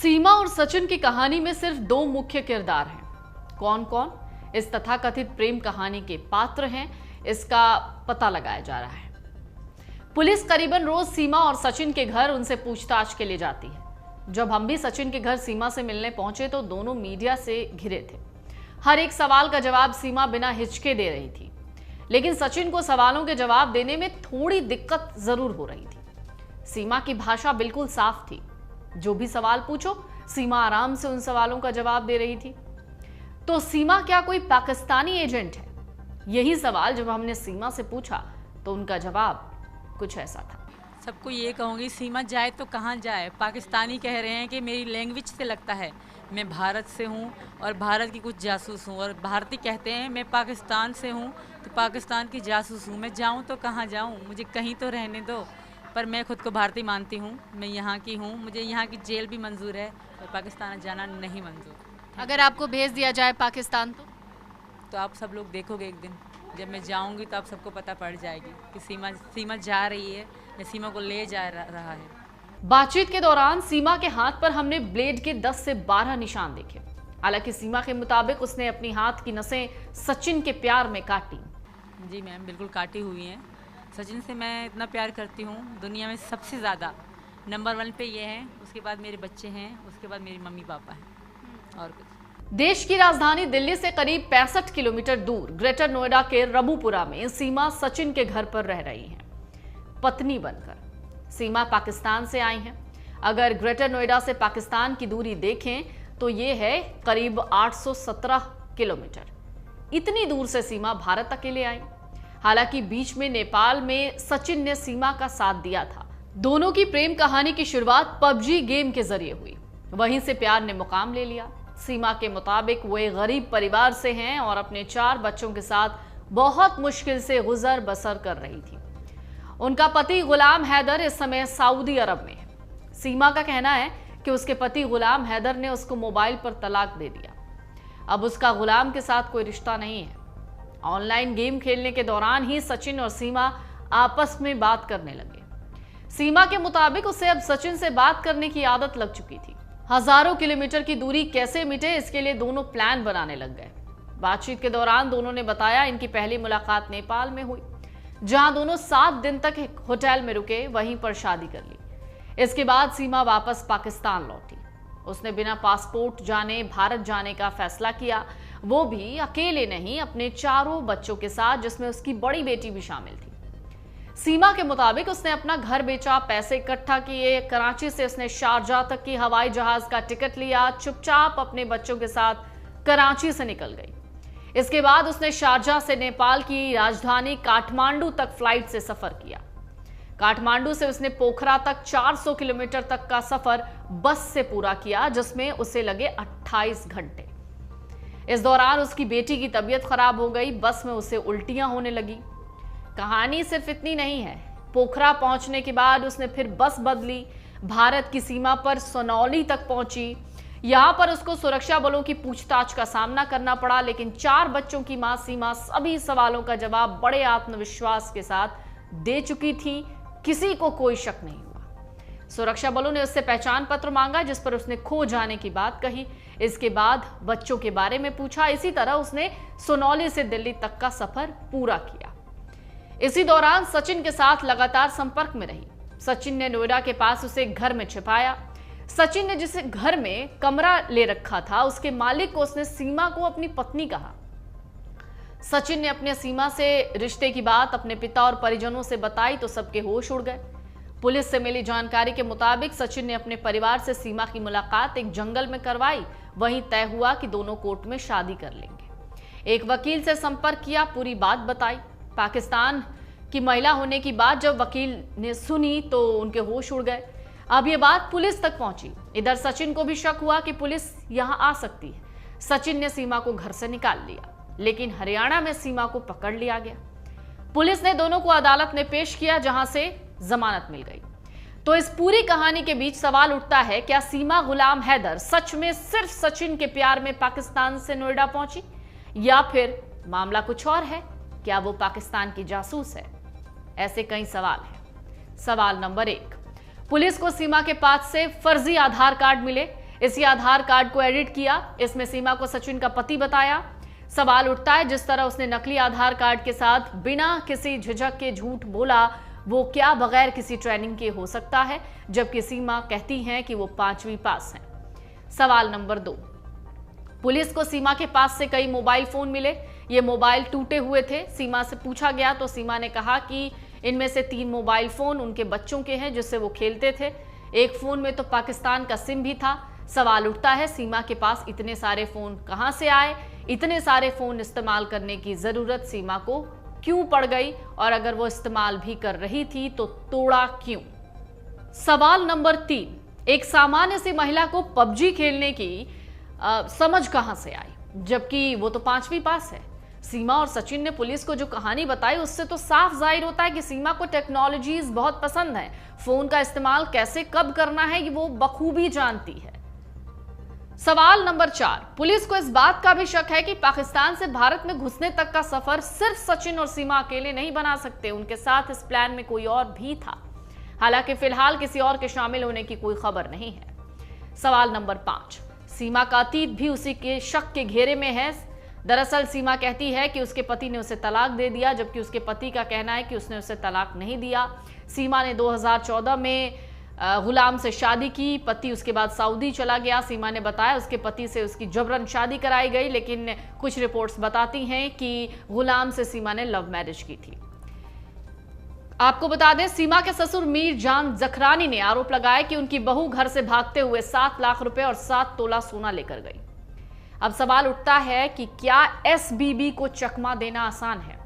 सीमा और सचिन की कहानी में सिर्फ दो मुख्य किरदार हैं। कौन कौन इस तथाकथित प्रेम कहानी के पात्र हैं, इसका पता लगाया जा रहा है। पुलिस करीबन रोज सीमा और सचिन के घर उनसे पूछताछ के लिए जाती है। जब हम भी सचिन के घर सीमा से मिलने पहुंचे तो दोनों मीडिया से घिरे थे। हर एक सवाल का जवाब सीमा बिना हिचके दे रही थी, लेकिन सचिन को सवालों के जवाब देने में थोड़ी दिक्कत जरूर हो रही थी। सीमा की भाषा बिल्कुल साफ थी। जो भी सवाल पूछो, सीमा आराम से उन सवालों का जवाब दे रही थी। तो सीमा क्या कोई पाकिस्तानी एजेंट है? यही सवाल जब हमने सीमा से पूछा तो उनका जवाब कुछ ऐसा था। सबको ये कहूँगी, सीमा जाए तो कहाँ जाए। पाकिस्तानी कह रहे हैं कि मेरी लैंग्वेज से लगता है मैं भारत से हूँ और भारत की कुछ जासूस हूँ, और भारतीय कहते हैं मैं पाकिस्तान से हूँ तो पाकिस्तान की जासूस हूँ। मैं जाऊँ तो कहाँ जाऊँ, मुझे कहीं तो रहने दो। पर मैं खुद को भारतीय मानती हूँ, मैं यहाँ की हूँ, मुझे यहाँ की जेल भी मंजूर है और पाकिस्तान जाना नहीं मंजूर। अगर आपको भेज दिया जाए पाकिस्तान तो आप सब लोग देखोगे एक दिन, जब मैं जाऊंगी तो आप सबको पता पड़ जाएगी कि सीमा जा रही है, मैं सीमा को ले जा रहा है। बातचीत के दौरान सीमा के हाथ पर हमने ब्लेड के 10 से 12 निशान देखे। हालांकि सीमा के मुताबिक उसने अपनी हाथ की नसें सचिन के प्यार में काटी। जी मैम, बिल्कुल काटी हुई हैं। सचिन से मैं इतना प्यार करती हूँ, दुनिया में सबसे ज़्यादा नंबर 1 पे ये हैं, उसके बाद मेरे बच्चे हैं, उसके बाद मेरी मम्मी पापा हैं और कुछ। देश की राजधानी दिल्ली से करीब 65 किलोमीटर दूर ग्रेटर नोएडा के रबूपुरा में सीमा सचिन के घर पर रह रही हैं, पत्नी बनकर। सीमा पाकिस्तान से आई हैं। अगर ग्रेटर नोएडा से पाकिस्तान की दूरी देखें तो ये है करीब 817 किलोमीटर। इतनी दूर से सीमा भारत अकेले आई। हालांकि बीच में नेपाल में सचिन ने सीमा का साथ दिया था। दोनों की प्रेम कहानी की शुरुआत पबजी गेम के जरिए हुई, वहीं से प्यार ने मुकाम ले लिया। सीमा के मुताबिक वो एक गरीब परिवार से हैं और अपने 4 बच्चों के साथ बहुत मुश्किल से गुजर बसर कर रही थी। उनका पति गुलाम हैदर इस समय सऊदी अरब में है। सीमा का कहना है कि उसके पति गुलाम हैदर ने उसको मोबाइल पर तलाक दे दिया। अब उसका गुलाम के साथ कोई रिश्ता नहीं है। ऑनलाइन गेम खेलने के दौरान ही सचिन और सीमा आपस में बात करने लगे। सीमा के मुताबिक उसे अब सचिन से बात करने की आदत लग चुकी थी। हजारों किलोमीटर की दूरी कैसे मिटे, इसके लिए दोनों प्लान बनाने लग गए। बातचीत के दौरान दोनों ने बताया इनकी पहली मुलाकात नेपाल में हुई, जहां दोनों 7 दिन तक एक होटल में रुके, वहीं पर शादी कर ली। इसके बाद सीमा वापस पाकिस्तान लौटी। उसने बिना पासपोर्ट जाने भारत जाने का फैसला किया, वो भी अकेले नहीं, अपने 4 बच्चों के साथ, जिसमें उसकी बड़ी बेटी भी शामिल थी। सीमा के मुताबिक उसने अपना घर बेचा, पैसे इकट्ठा किए, कराची से उसने शारजाह तक की हवाई जहाज का टिकट लिया, चुपचाप अपने बच्चों के साथ कराची से निकल गई। इसके बाद उसने शारजाह से नेपाल की राजधानी काठमांडू तक फ्लाइट से सफर किया। काठमांडू से उसने पोखरा तक 400 किलोमीटर तक का सफर बस से पूरा किया, जिसमें उसे लगे 28 घंटे। इस दौरान उसकी बेटी की तबीयत खराब हो गई, बस में उसे उल्टियां होने लगी। कहानी सिर्फ इतनी नहीं है। पोखरा पहुंचने के बाद उसने फिर बस बदली, भारत की सीमा पर सोनौली तक पहुंची। यहां पर उसको सुरक्षा बलों की पूछताछ का सामना करना पड़ा, लेकिन 4 बच्चों की मां सीमा सभी सवालों का जवाब बड़े आत्मविश्वास के साथ दे चुकी थी। किसी को कोई शक नहीं हुआ। सुरक्षा बलों ने उससे पहचान पत्र मांगा, जिस पर उसने खो जाने की बात कही। इसके बाद बच्चों के बारे में पूछा। इसी तरह उसने सोनौली से दिल्ली तक का सफर पूरा किया। इसी दौरान सचिन के साथ लगातार संपर्क में रही। सचिन ने नोएडा के पास उसे घर में छिपाया। सचिन ने जिस घर में कमरा ले रखा था, उसके मालिक को उसने सीमा को अपनी पत्नी कहा। सचिन ने अपने सीमा से रिश्ते की बात अपने पिता और परिजनों से बताई तो सबके होश उड़ गए। पुलिस से मिली जानकारी के मुताबिक सचिन ने अपने परिवार से सीमा की मुलाकात एक जंगल में करवाई। वहीं तय हुआ कि दोनों कोर्ट में शादी कर लेंगे। एक वकील से संपर्क किया, पूरी बात बताई। पाकिस्तान की महिला होने की बात जब वकील ने सुनी तो उनके होश उड़ गए। अब ये बात पुलिस तक पहुंची। इधर सचिन को भी शक हुआ कि पुलिस यहां आ सकती है। सचिन ने सीमा को घर से निकाल लिया, लेकिन हरियाणा में सीमा को पकड़ लिया गया। पुलिस ने दोनों को अदालत में पेश किया, जहां से जमानत मिल गई। तो इस पूरी कहानी के बीच सवाल उठता है, क्या सीमा गुलाम हैदर सच में सिर्फ सचिन के प्यार में पाकिस्तान से नोएडा पहुंची, या फिर मामला कुछ और है? क्या वो पाकिस्तान की जासूस है? ऐसे कई सवाल हैं। सवाल नंबर 1, पुलिस को सीमा के पास से फर्जी आधार कार्ड मिले। इसी आधार कार्ड को एडिट किया। इसमें सीमा को सचिन का पति बताया। सवाल उठता है, जिस तरह उसने नकली आधार कार्ड के साथ बिना किसी झिझक के झूठ बोला, वो क्या बगैर किसी ट्रेनिंग के हो सकता है? जबकि सीमा कहती हैं कि वो 5वीं पास हैं। सवाल नंबर 2, पुलिस को सीमा के पास से कई मोबाइल फोन मिले। ये मोबाइल टूटे हुए थे। सीमा से पूछा गया तो सीमा ने कहा कि इनमें से 3 मोबाइल फोन उनके बच्चों के हैं जिससे वो खेलते थे। एक फोन में तो पाकिस्तान का सिम भी था। सवाल उठता है, सीमा के पास इतने सारे फोन कहां से आए? इतने सारे फोन इस्तेमाल करने की जरूरत सीमा को क्यों पड़ गई? और अगर वो इस्तेमाल भी कर रही थी तो तोड़ा क्यों? सवाल नंबर 3, एक सामान्य सी महिला को पबजी खेलने की समझ कहां से आई, जबकि वो तो 5वीं पास है। सीमा और सचिन ने पुलिस को जो कहानी बताई उससे तो साफ जाहिर होता है कि सीमा को टेक्नोलॉजीज बहुत पसंद है। फोन का इस्तेमाल कैसे कब करना है ये वो बखूबी जानती है। सवाल नंबर 4, पुलिस को इस बात का भी शक है कि पाकिस्तान से भारत में घुसने तक का सफर सिर्फ सचिन और सीमा अकेले नहीं बना सकते, उनके साथ इस प्लान में कोई और भी था। हालांकि फिलहाल किसी और के शामिल होने की कोई खबर नहीं है। सवाल नंबर 5, सीमा का अतीत भी उसी के शक के घेरे में है। दरअसल सीमा कहती है कि उसके पति ने उसे तलाक दे दिया, जबकि उसके पति का कहना है कि उसने उसे तलाक नहीं दिया। सीमा ने 2014 में गुलाम से शादी की। पति उसके बाद सऊदी चला गया। सीमा ने बताया उसके पति से उसकी जबरन शादी कराई गई, लेकिन कुछ रिपोर्ट्स बताती हैं कि गुलाम से सीमा ने लव मैरिज की थी। आपको बता दें, सीमा के ससुर मीर जान जखरानी ने आरोप लगाया कि उनकी बहू घर से भागते हुए 7 लाख रुपए और 7 तोला सोना लेकर गई। अब सवाल उठता है कि क्या एसबीबी को चकमा देना आसान है?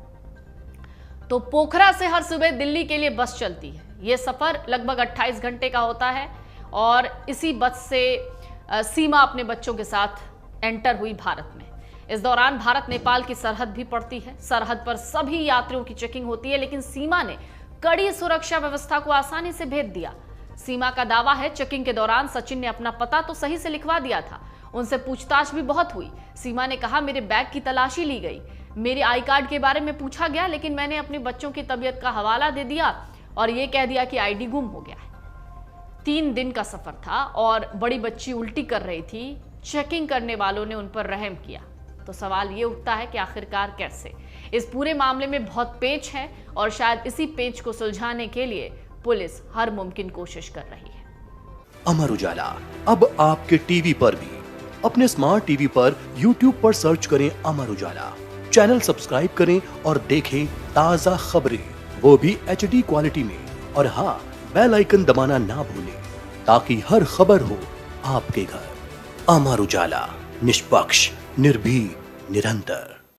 तो पोखरा से हर सुबह दिल्ली के लिए बस चलती है। यह सफर लगभग 28 घंटे का होता है और इसी बस से सीमा अपने बच्चों के साथ एंटर हुई भारत में। इस दौरान भारत नेपाल की सरहद भी पड़ती है। सरहद पर सभी यात्रियों की चेकिंग होती है, लेकिन सीमा ने कड़ी सुरक्षा व्यवस्था को आसानी से भेद दिया। सीमा का दावा है, चेकिंग के दौरान सचिन ने अपना पता तो सही से लिखवा दिया था। उनसे पूछताछ भी बहुत हुई। सीमा ने कहा, मेरे बैग की तलाशी ली गई, मेरे आई कार्ड के बारे में पूछा गया, लेकिन मैंने अपने बच्चों की तबीयत का हवाला दे दिया और यह कह दिया कि आईडी गुम हो गया है। 3 दिन का सफर था और बड़ी बच्ची उल्टी कर रही थी। चेकिंग करने वालों ने उन पर रहम किया। तो सवाल ये उठता है कि आखिरकार कैसे? इस पूरे मामले में बहुत पेच है और शायद इसी पेच को सुलझाने के लिए पुलिस हर मुमकिन कोशिश कर रही है। अमर उजाला अब आपके टीवी पर भी। अपने स्मार्ट टीवी पर YouTube पर सर्च करें अमर उजाला, चैनल सब्सक्राइब करें और देखें ताजा खबरें, वो भी HD क्वालिटी में। और हाँ, बेल आइकन दबाना ना भूलें ताकि हर खबर हो आपके घर। अमर उजाला, निष्पक्ष, निर्भीक, निरंतर।